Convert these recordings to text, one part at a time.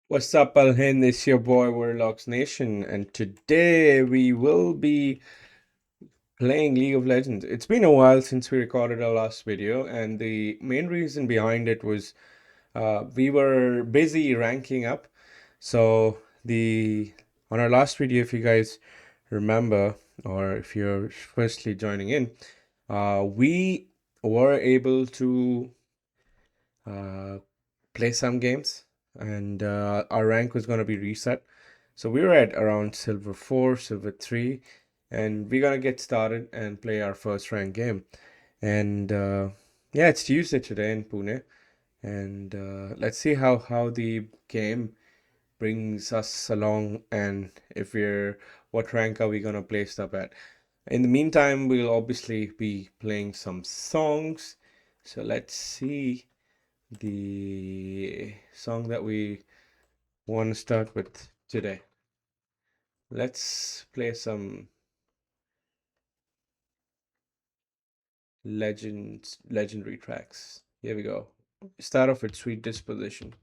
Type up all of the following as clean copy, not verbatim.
What's up, Alhin? It's your boy Warlocks Nation, and today we will be playing League of Legends. It's been a while since we recorded our last video, and the main reason behind it was we were busy ranking up. So the on our last video, if you guys remember, or if you're firstly joining in, we were able to uh, play some games, and our rank was going to be reset. So we were at around silver 4, silver 3, and we're going to get started and play our first rank game. And yeah, it's Tuesday today in Pune, and let's see how the game brings us along, and if we're what rank are we going to place up at. In the meantime, we'll obviously be playing some songs. So let's see the song that we want to start with today. Let's play some legendary tracks. Here we go. Start off with Sweet Disposition.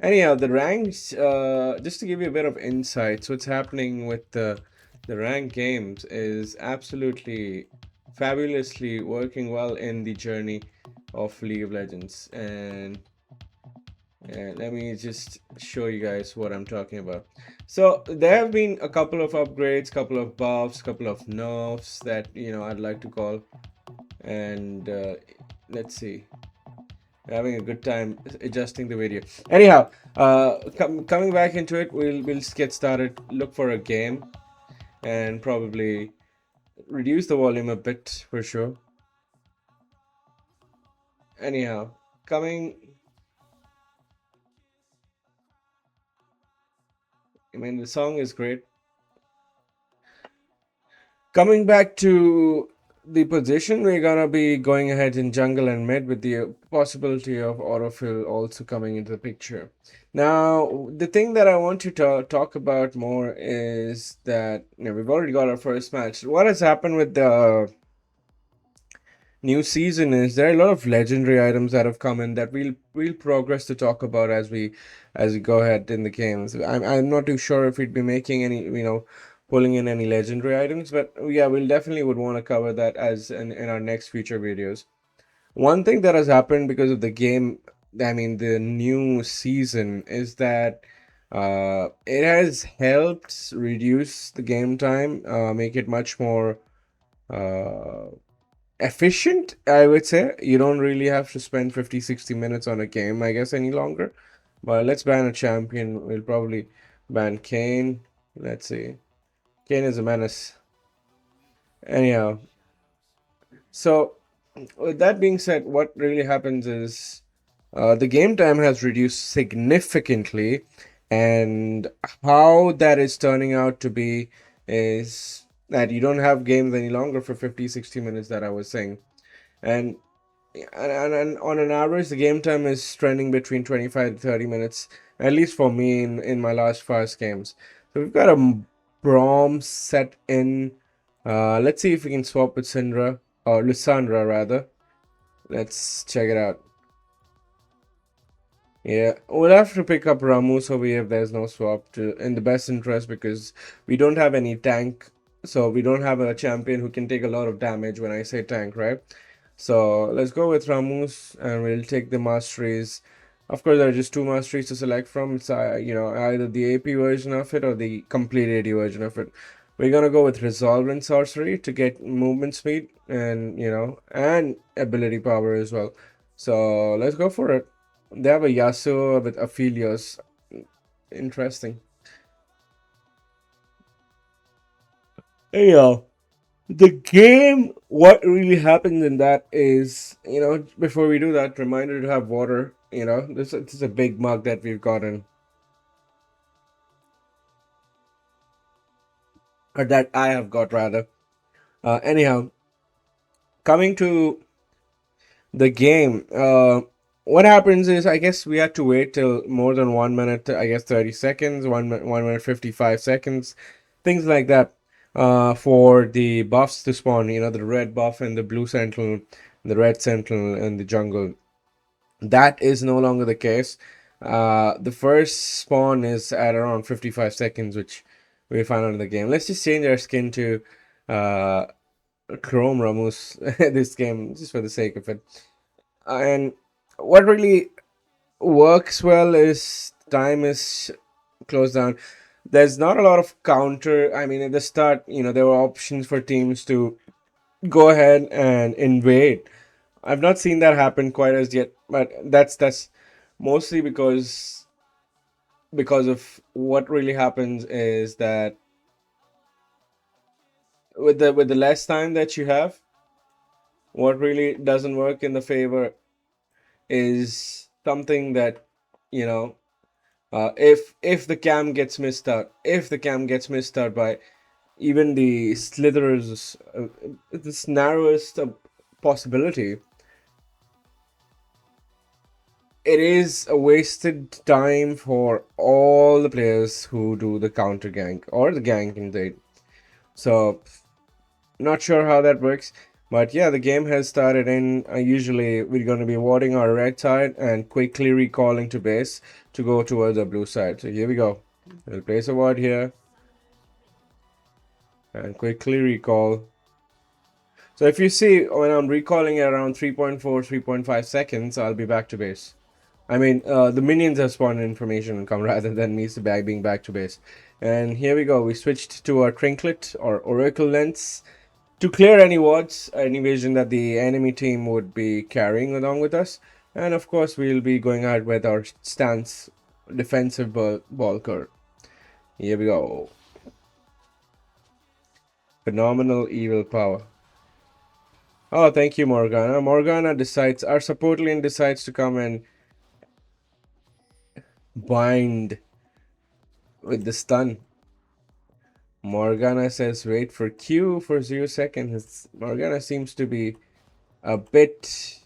Anyhow, the ranks, just to give you a bit of insight, so what's happening with the rank games is absolutely fabulously working well in the journey of League of Legends. And let me just show you guys what I'm talking about. So there have been a couple of upgrades, couple of buffs, couple of nerfs that I'd like to call. And let's see, having a good time adjusting the video. Anyhow, coming back into it, we'll just get started. Look for a game and probably reduce the volume a bit for sure. Anyhow, coming. I mean, the song is great. Coming back to the position, we're gonna be going ahead in jungle and mid with the possibility of autofill also coming into the picture. Now, the thing that I want to talk about more is that we've already got our first match. What has happened with the new season is there are a lot of legendary items that have come in that we'll progress to talk about as we go ahead in the games. I'm not too sure if we'd be making any pulling in any legendary items, but yeah, we'll definitely would want to cover that as in our next future videos. One thing that has happened because of the game, I mean the new season, is that it has helped reduce the game time, make it much more uh efficient. I would say you don't really have to spend 50-60 minutes on a game, I guess, any longer. But let's ban a champion. We'll probably ban Kane. Let's see, Kane is a menace. Anyhow, so with that being said, what really happens is the game time has reduced significantly, and how that is turning out to be is that you don't have games any longer for 50-60 minutes that I was saying. And on an average, the game time is trending between 25 to 30 minutes, at least for me in my last fast games. So we've got a Braum set in. Let's see if we can swap with Syndra, or Lysandra rather. Let's check it out. Yeah, we'll have to pick up Ramus over here if there's no swap to in the best interest, because we don't have any tank, so we don't have a champion who can take a lot of damage when I say tank, right? So let's go with Ramus and we'll take the masteries. Of course, there are just two masteries to select from. It's either the AP version of it or the complete AD version of it. We're gonna go with Resolve and Sorcery to get movement speed and and ability power as well. So let's go for it. They have a Yasuo with Aphelios. Interesting. Anyhow, the game, what really happens in that is, before we do that, reminder to have water. This is a big mug that we've gotten, or that I have got rather. Anyhow, coming to the game, what happens is, I guess we had to wait till more than 1 minute, I guess 30 seconds, 1 minute 55 seconds, things like that, for the buffs to spawn, the red buff and the blue sentinel, the red sentinel and the jungle. That is no longer the case. The first spawn is at around 55 seconds, which we found out in the game. Let's just change our skin to uh, Chrome Ramus this game, just for the sake of it. And what really works well is time is closed down. There's not a lot of counter. I mean, at the start, there were options for teams to go ahead and invade. I've not seen that happen quite as yet, but that's mostly because of what really happens is that with the less time that you have, what really doesn't work in the favor is something that you know if the cam gets missed out, if the cam gets missed out by even the slithers, this narrowest possibility, it is a wasted time for all the players who do the counter gank or the gank indeed. So not sure how that works, but yeah, the game has started in. Usually we're going to be warding our red side and quickly recalling to base to go towards the blue side. So here we go. We'll place a ward here and quickly recall. So if you see when I'm recalling at around 3.4, 3.5 seconds, I'll be back to base. I mean, the minions have spawned information and come rather than me being back to base. And here we go. We switched to our trinket or oracle lens to clear any wards, any vision that the enemy team would be carrying along with us. And of course, we'll be going ahead with our stance defensive bulker. Here we go. Phenomenal evil power. Oh, thank you, Morgana. Morgana decides, our support lane decides to come and bind with the stun. Morgana says wait for Q for 0 seconds. Morgana seems to be a bit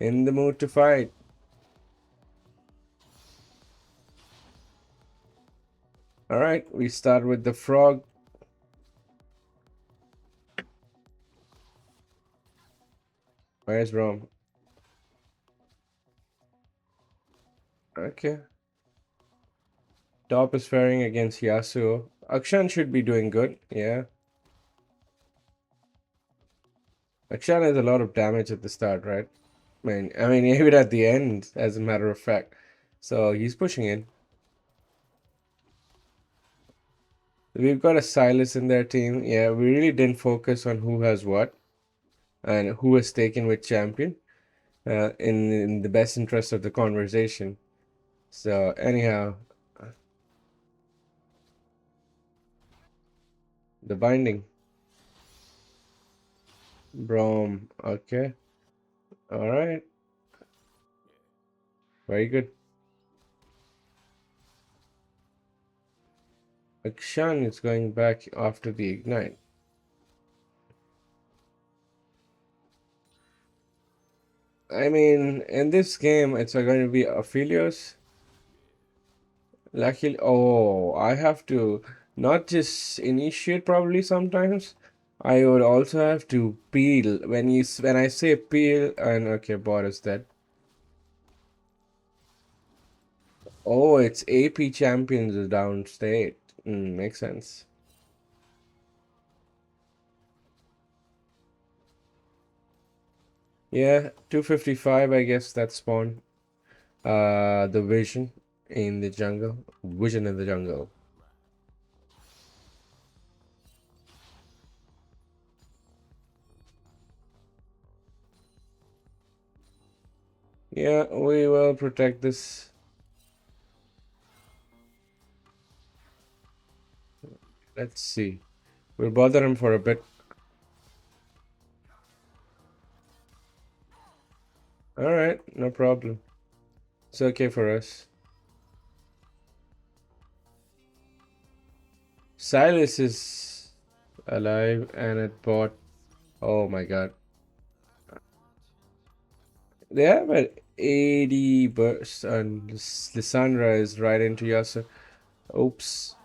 in the mood to fight. Alright, we start with the frog. Where's Rome? Okay. Top is faring against Yasuo. Akshan should be doing good, yeah. Akshan has a lot of damage at the start, right? I mean, even at the end, as a matter of fact. So he's pushing in. We've got a Silas in their team. Yeah, we really didn't focus on who has what and who has taken which champion in the best interest of the conversation. So anyhow, the binding. Brom. Okay. All right. Very good. Akshan is going back after the ignite. I mean, in this game, it's going to be Aphelios. Luckily, oh, I have to not just initiate probably sometimes. I would also have to peel when I say peel and okay, bot is dead. Oh, it's AP champions is downstate. Makes sense. Yeah, 255, I guess that's spawn. The vision in the jungle. Vision in the jungle. Yeah, we will protect this. Let's see. We'll bother him for a bit. Alright, no problem. It's okay for us. Silas is alive and it bought. Oh my god. They have an 80 burst and Lissandra is right into Yasuo. Oops.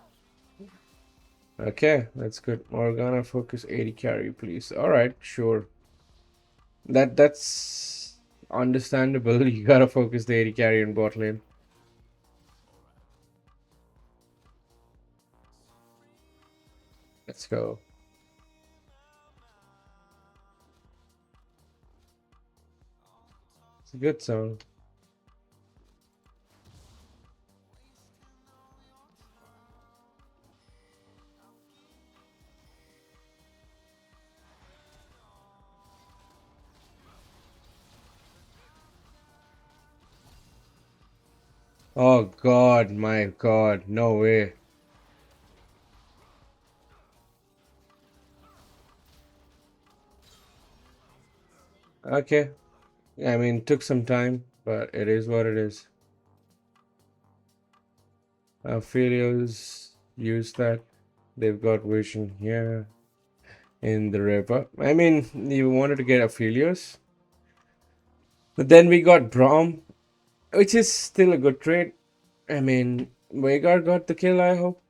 Okay, that's good. Morgana focus 80 carry, please. Alright, sure. That's understandable. You gotta focus the AD carry in bot lane. Let's go. It's a good song. Oh God, my God, no way. Okay, I mean, took some time, but it is what it is. Aphelios use that. They've got vision here in the river. I mean, you wanted to get Aphelios, but then we got Braum, which is still a good trade. I mean, Veigar got the kill, I hope.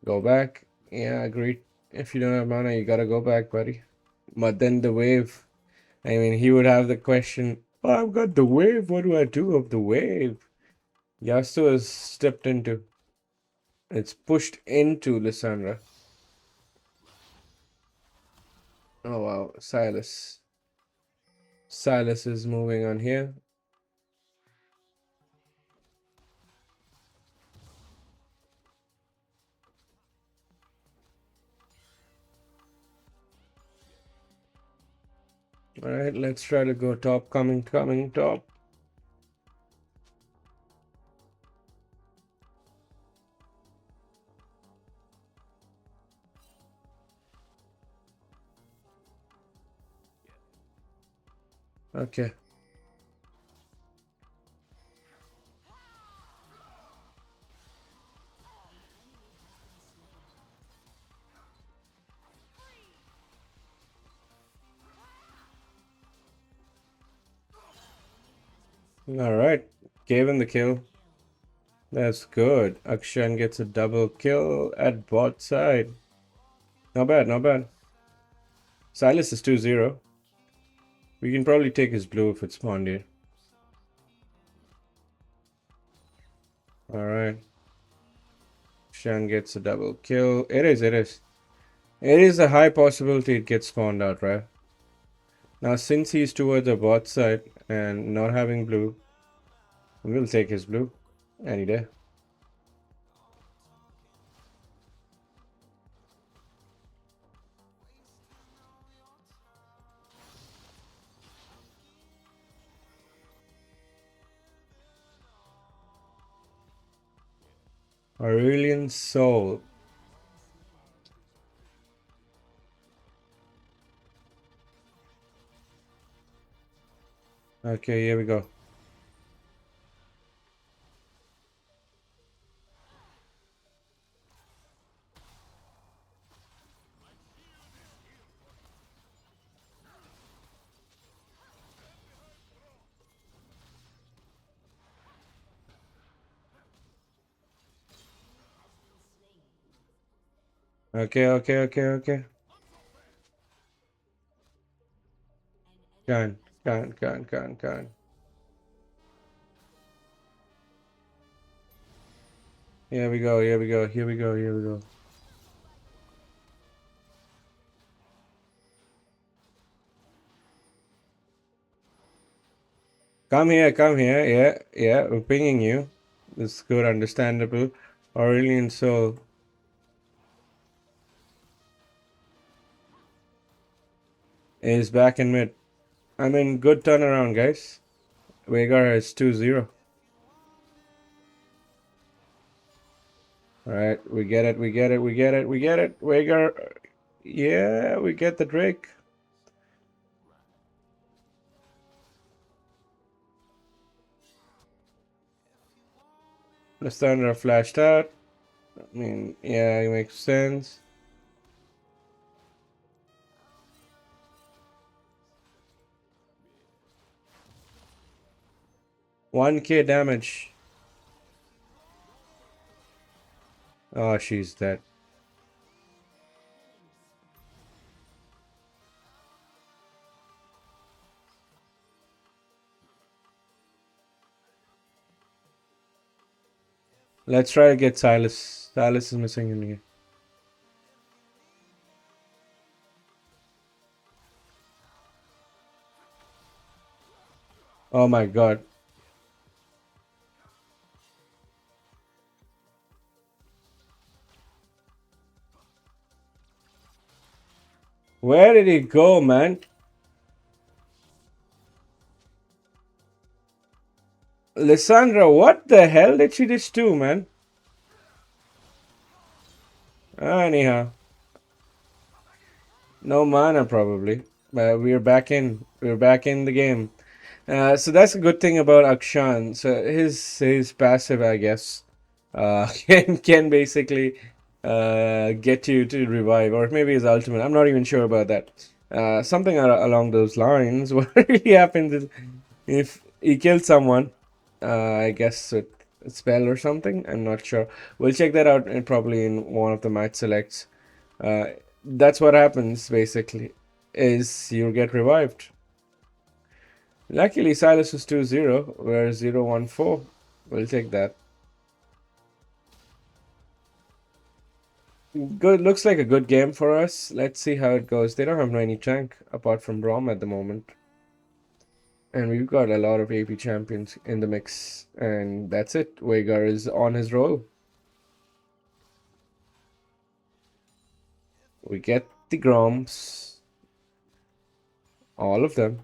Go back. Yeah, agreed. If you don't have mana, you gotta go back, buddy. But then the wave. I mean, he would have the question, oh, I've got the wave. What do I do of the wave? Yasuo has stepped into. It's pushed into Lissandra. Oh, wow. Silas. Silas is moving on here. All right, let's try to go top. Coming top. Okay. All right. Gave him the kill. That's good. Akshan gets a double kill at bot side. Not bad, not bad. Silas is 2-0. We can probably take his blue if it's spawned here. Alright. Shan gets a double kill. It is, it is. It is a high possibility it gets spawned out, right? Now, since he's towards the bot side and not having blue, we'll take his blue any day. Aurelian Soul. Okay, here we go. Okay, okay, okay, okay. Can. Here we go, here we go, here we go, here we go. Come here, come here. Yeah, yeah, we're pinging you. It's good, understandable. Aurelian Soul. Is back in mid. I mean, good turnaround, guys. Veigar is 2-0. Alright, we get it, we get it, we get it, we get it. Veigar, yeah, we get the Drake. The thunder flashed out. I mean, yeah, it makes sense. $1K damage. Oh, she's dead. Let's try to get Silas. Silas is missing in here. Oh my god. Where did he go, man? Lissandra, what the hell did she just do, man? Anyhow, no mana probably. But we're back in. We're back in the game. So that's a good thing about Akshan. So his passive, I guess, can basically get you to revive, or maybe his ultimate. I'm not even sure about that. Something along those lines. What really happens is if he kills someone, I guess with a spell or something. I'm not sure. We'll check that out probably in one of the match selects. Uh, that's what happens basically. Is you get revived. Luckily, Silas was 2-0, where 0-1-4. We'll take that. Good, looks like a good game for us. Let's see how it goes. They don't have any tank apart from Brom at the moment. And we've got a lot of AP champions in the mix. And that's it. Veigar is on his roll. We get the Groms. All of them.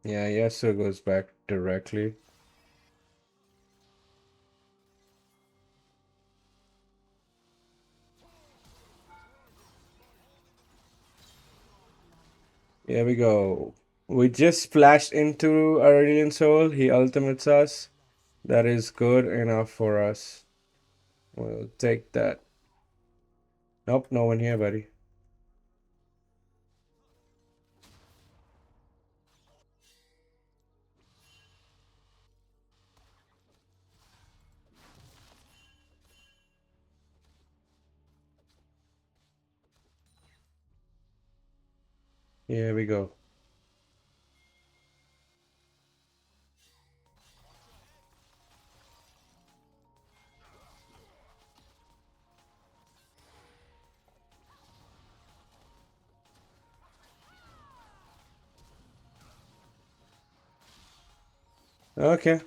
Yeah, Yasuo goes back directly. Here we go. We just flashed into Aurelian Soul. He ultimates us. That is good enough for us. We'll take that. Nope, no one here, buddy. Here we go. Okay.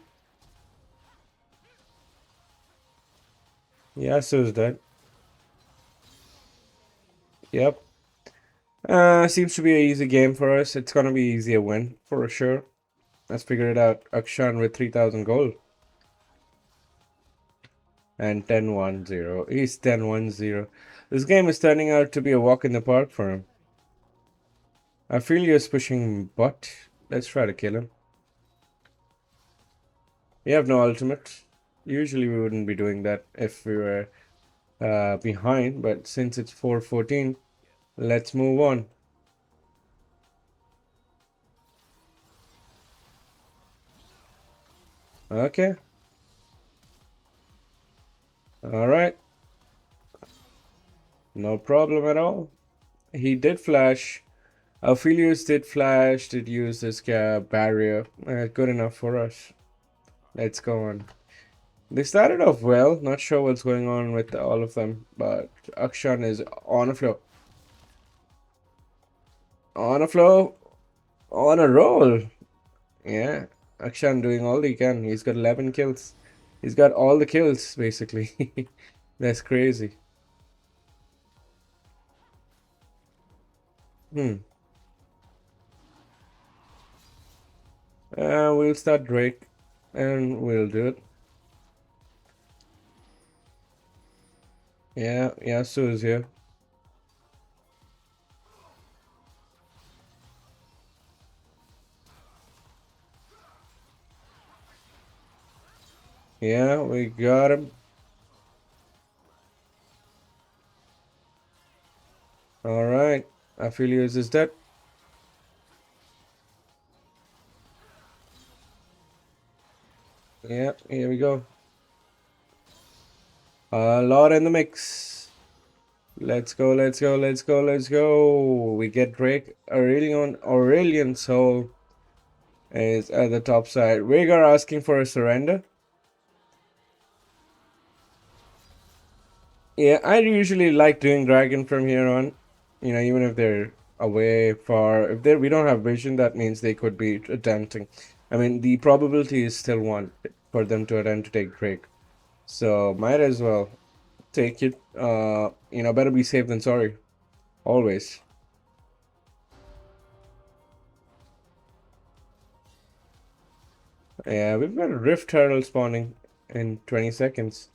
Yasuo's dead. Yep. Seems to be an easy game for us. It's gonna be easier win for sure. Let's figure it out. Akshan with 3,000 gold. And 10-1-0. He's 10-1-0. This game is turning out to be a walk in the park for him. Aphelios pushing bot. Let's try to kill him. We have no ultimate. Usually we wouldn't be doing that if we were behind, but since it's 4-14, let's move on. Okay. All right. No problem at all. He did flash. Aphelios did flash, did use this barrier. Good enough for us. Let's go on. They started off well. Not sure what's going on with all of them, but Akshan is on a flow. On a flow. On a roll. Yeah. Akshan doing all he can. He's got 11 kills. He's got all the kills, basically. That's crazy. Hmm. We'll start Drake. And we'll do it. Yeah, Yasuo is here. Yeah, we got him. Alright. Aphelios is dead. Yeah, here we go. A lot in the mix. Let's go, let's go, let's go, let's go. We get Drake. Aurelian Soul is at the top side. Rhaegar asking for a surrender. Yeah, I usually like doing dragon from here on. You know, even if they're away far, if we don't have vision, that means they could be attempting. I mean, the probability is still one for them to attempt to take Drake. So might as well take it. Better be safe than sorry. Always. Yeah, we've got a Rift Herald spawning in 20 seconds.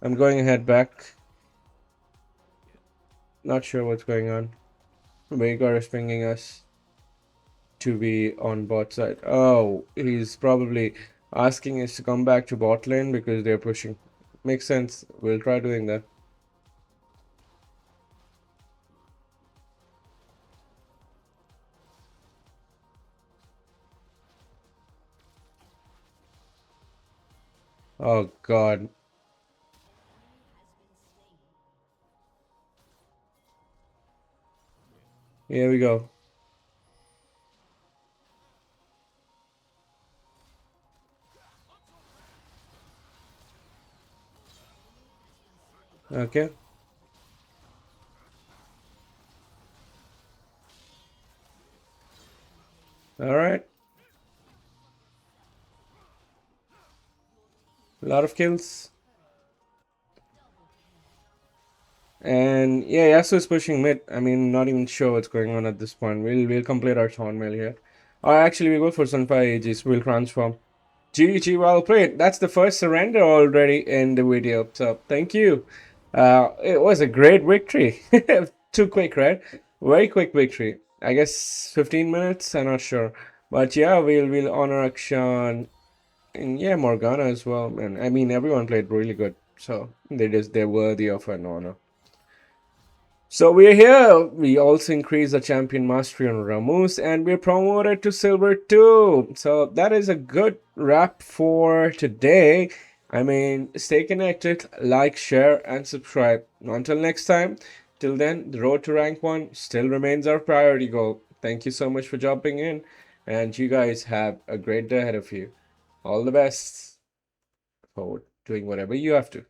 I'm going ahead back. Not sure what's going on. Veigar is pinging us to be on bot side. Oh, he's probably asking us to come back to bot lane because they're pushing. Makes sense. We'll try doing that. Oh God. Here we go. Okay. All right. A lot of kills. And yeah, Yasuo's pushing mid. I mean, not even sure what's going on at this point. We'll complete our Thorn mail here. Actually, we go for Sunfire Aegis. We'll transform. GG, well played. That's the first surrender already in the video. So thank you. It was a great victory. Too quick, right? Very quick victory. I guess 15 minutes. I'm not sure, but yeah, we'll honor Akshan and yeah, Morgana as well. And I mean, everyone played really good. So they're worthy of an honor. So we're here. We also increased the champion mastery on Ramus and we're promoted to silver too. So that is a good wrap for today. I mean, stay connected, like, share, and subscribe. Until next time, till then, the road to rank 1 still remains our priority goal. Thank you so much for jumping in, and you guys have a great day ahead of you. All the best for doing whatever you have to.